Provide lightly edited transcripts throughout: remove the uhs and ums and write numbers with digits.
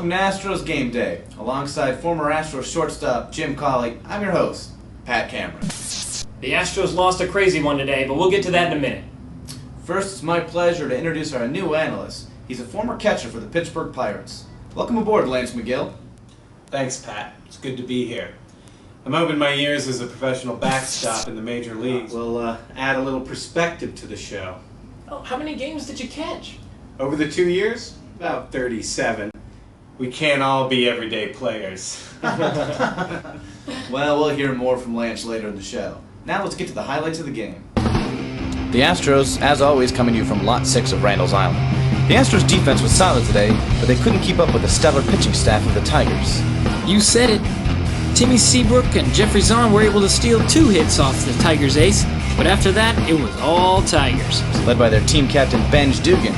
welcome to Astros Game Day. Alongside former Astros shortstop Jim Colley, I'm your host, Pat Cameron. The Astros lost a crazy one today, but we'll get to that in a minute. First, it's my pleasure to introduce our new analyst. He's a former catcher for the Pittsburgh Pirates. Welcome aboard, Lance McGill. Thanks, Pat. It's good to be here. I'm hoping my years as a professional backstop in the major leagues will add a little perspective to the show. Oh, how many games did you catch? Over the 2 years, about 37. We can't all be everyday players. Well, we'll hear more from Lance later in the show. Now let's get to the highlights of the game. The Astros, as always, coming to you from Lot 6 of Randall Island. The Astros defense was solid today, but they couldn't keep up with the stellar pitching staff of the Tigers. You said it. Timmy Seabrook and Jeffrey Zahn were able to steal 2 hits off the Tigers' ace, but after that, it was all Tigers. Led by their team captain, Benj Dugan.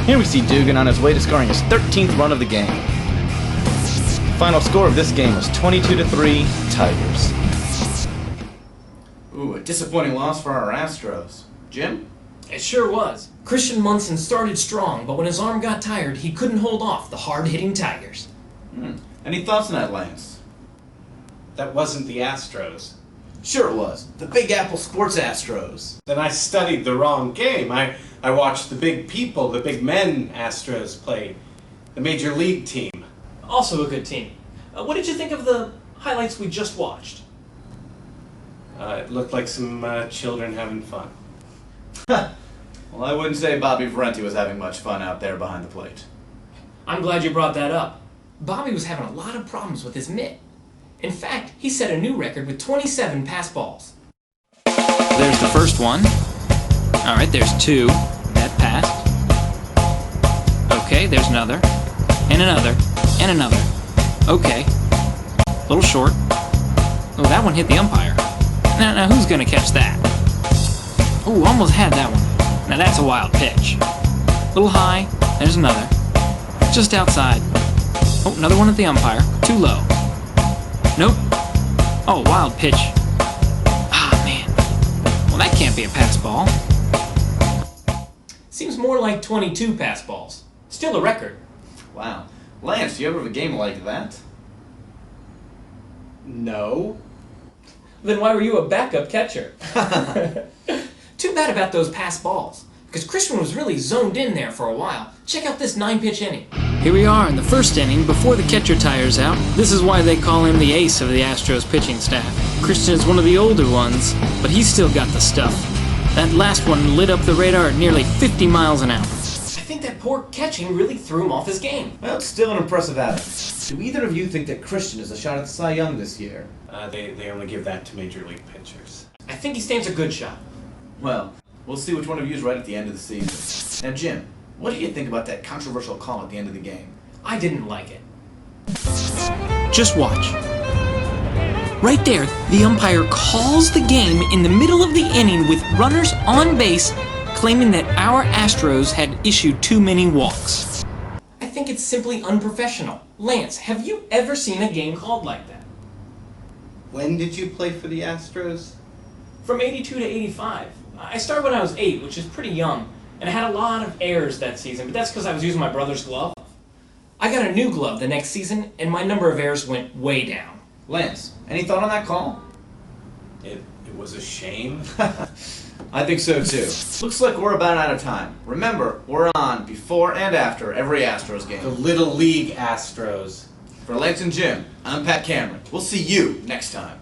Here we see Dugan on his way to scoring his 13th run of the game. The final score of this game was 22-3, Tigers. Ooh, a disappointing loss for our Astros. Jim? It sure was. Christian Munson started strong, but when his arm got tired, he couldn't hold off the hard-hitting Tigers. Any thoughts on that, Lance? That wasn't the Astros. Sure it was. The Big Apple Sports Astros. Then I studied the wrong game. I watched the big people, the big men Astros play, the major league team. Also a good team. What did you think of the highlights we just watched? It looked like some children having fun. Well, I wouldn't say Bobby Valenti was having much fun out there behind the plate. I'm glad you brought that up. Bobby was having a lot of problems with his mitt. In fact, he set a new record with 27 pass balls. There's the first one. Alright, there's 2. That passed. Okay, there's another. And another. And another. Okay. A little short. Oh, that one hit the umpire. Now who's gonna catch that? Oh, almost had that one. Now that's a wild pitch. A little high. There's another. Just outside. Oh, another one at the umpire. Too low. Nope. Oh, wild pitch. Ah, man. Well, that can't be a pass ball. Seems more like 22 pass balls. Still a record. Wow. Lance, do you ever have a game like that? No. Then why were you a backup catcher? Too bad about those pass balls, because Christian was really zoned in there for a while. Check out this 9-pitch inning. Here we are in the first inning before the catcher tires out. This is why they call him the ace of the Astros pitching staff. Christian is one of the older ones, but he's still got the stuff. That last one lit up the radar at nearly 50 miles an hour. I think that poor catching really threw him off his game. Well, it's still an impressive outing. Do either of you think that Christian is a shot at the Cy Young this year? They only give that to major league pitchers. I think he stands a good shot. Well, we'll see which one of you is right at the end of the season. Now, Jim, what do you think about that controversial call at the end of the game? I didn't like it. Just watch. Right there, the umpire calls the game in the middle of the inning with runners on base, claiming that our Astros had issued too many walks. I think it's simply unprofessional. Lance, have you ever seen a game called like that? When did you play for the Astros? From 82 to 85. I started when I was 8, which is pretty young, and I had a lot of errors that season, but that's because I was using my brother's glove. I got a new glove the next season, and my number of errors went way down. Lance, any thought on that call? It was a shame. I think so too. Looks like we're about out of time. Remember, we're on before and after every Astros game. The Little League Astros. For Lance and Jim, I'm Pat Cameron. We'll see you next time.